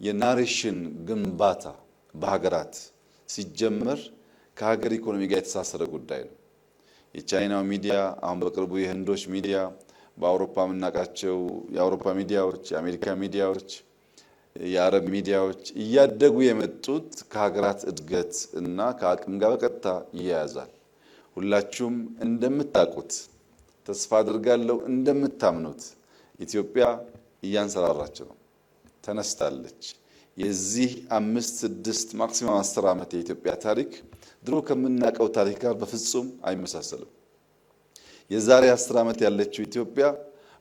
የናሬሽን ግንባታ በሀገራት ሲጀመር ከሀገር ኢኮኖሚ ጋር የተሳሰረ ጉዳይ ነው። የቻይናው ሚዲያ አሁን በቅርቡ የህንዶች ሚዲያ በአውሮፓ የምናውቃቸው የአውሮፓ ሚዲያዎች የአሜሪካ ሚዲያዎች የአረብ ሚዲያዎች እያደጉ የመጡት ከሀገራት እድገት እና ከአቅም ጋር በቀጥታ ይያያዛል። ሁላችሁም እንደምታውቁት ተስፋ አድርጋለሁ እንደምታምኑት ኢትዮጵያ እያንሰራራች ነው፣ ተነስታለች። የዚህ 5-6 ማክሲማም 10 ዓመት የኢትዮጵያ ታሪክ ድሮ ከምናውቀው ታሪክ ጋር በፍጹም አይመሳሰልም። የዛሬ 10 ዓመት ያለችው ኢትዮጵያ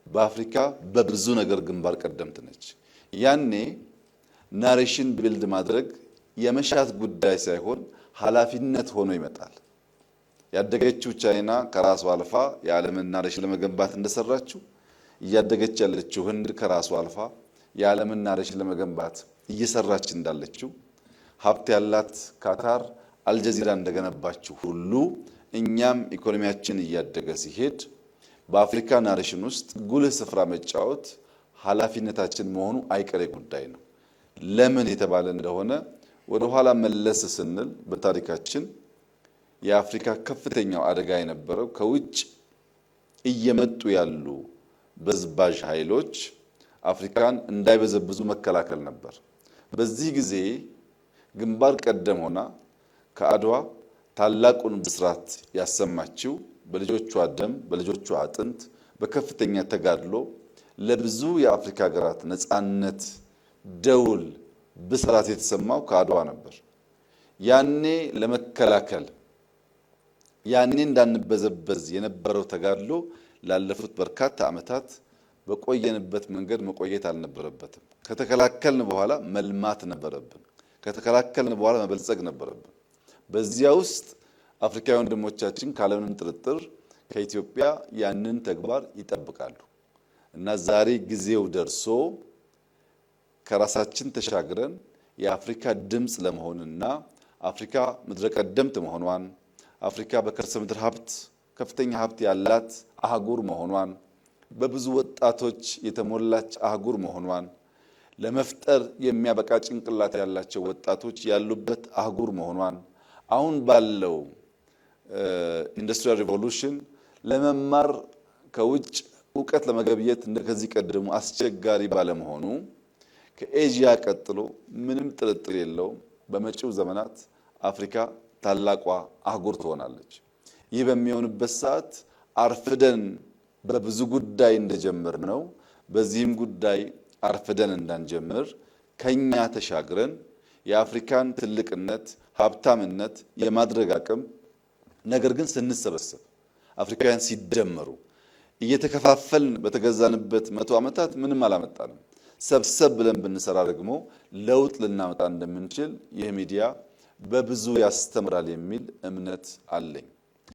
በአፍሪካ በብዙ ነገር ግንባር ቀደምት ነች። ያኔ ናሬሽን ቢልድ ማድረግ የመሻት ጉዳይ ሳይሆን ኃላፊነት ሆኖ ይመጣል። ያደገችው ቻይና ከራሷ አልፋ የዓለምን ናሬሽን ለመገንባት እንደሰራችው እያደገች ያለችው ህንድ ከራሷ አልፋ የዓለምን ናሬሽን ለመገንባት እየሰራች እንዳለችው ሀብት ያላት ካታር አልጀዚራ እንደገነባችው ሁሉ እኛም ኢኮኖሚያችን እያደገ ሲሄድ በአፍሪካ ናሬሽን ውስጥ ጉልህ ስፍራ መጫወት ኃላፊነታችን መሆኑ አይቀሬ ጉዳይ ነው። ለምን የተባለ እንደሆነ ወደ ኋላ መለስ ስንል በታሪካችን የአፍሪካ ከፍተኛው አደጋ የነበረው ከውጭ እየመጡ ያሉ በዝባዥ ኃይሎች አፍሪካን እንዳይበዘብዙ መከላከል ነበር። በዚህ ጊዜ ግንባር ቀደም ሆና ከአድዋ ታላቁን ብስራት ያሰማችው በልጆቿ ደም በልጆቿ አጥንት በከፍተኛ ተጋድሎ ለብዙ የአፍሪካ ሀገራት ነፃነት ደውል ብስራት የተሰማው ከአድዋ ነበር። ያኔ ለመከላከል ያኔ እንዳንበዘበዝ የነበረው ተጋድሎ ላለፉት በርካታ ዓመታት በቆየንበት መንገድ መቆየት አልነበረበትም። ከተከላከልን በኋላ መልማት ነበረብን። ከተከላከልን በኋላ መበልጸግ ነበረብን። በዚያ ውስጥ አፍሪካውያን ወንድሞቻችን ካለምንም ጥርጥር ከኢትዮጵያ ያንን ተግባር ይጠብቃሉ እና ዛሬ ጊዜው ደርሶ ከራሳችን ተሻግረን የአፍሪካ ድምጽ ለመሆንና አፍሪካ ምድረ ቀደምት መሆኗን አፍሪካ በከርሰ ምድር ሀብት ከፍተኛ ሀብት ያላት አህጉር መሆኗን በብዙ ወጣቶች የተሞላች አህጉር መሆኗን ለመፍጠር የሚያበቃ ጭንቅላት ያላቸው ወጣቶች ያሉበት አህጉር መሆኗን አሁን ባለው ኢንዱስትሪያል ሪቮሉሽን ለመማር ከውጭ ዕውቀት ለመገብየት እንደከዚህ ቀደሙ አስቸጋሪ ባለመሆኑ ከኤዥያ ቀጥሎ ምንም ጥርጥር የለውም በመጪው ዘመናት አፍሪካ ታላቋ አህጉር ትሆናለች። ይህ በሚሆንበት ሰዓት አርፍደን በብዙ ጉዳይ እንደጀመር ነው በዚህም ጉዳይ አርፍደን እንዳንጀምር ከኛ ተሻግረን የአፍሪካን ትልቅነት ሀብታምነት የማድረግ አቅም ነገር ግን ስንሰበሰብ አፍሪካውያን ሲደመሩ እየተከፋፈልን በተገዛንበት 100 ዓመታት ምንም አላመጣንም። ሰብሰብ ብለን ብንሰራ ደግሞ ለውጥ ልናመጣ እንደምንችል ይህ ሚዲያ በብዙ ያስተምራል የሚል እምነት አለኝ።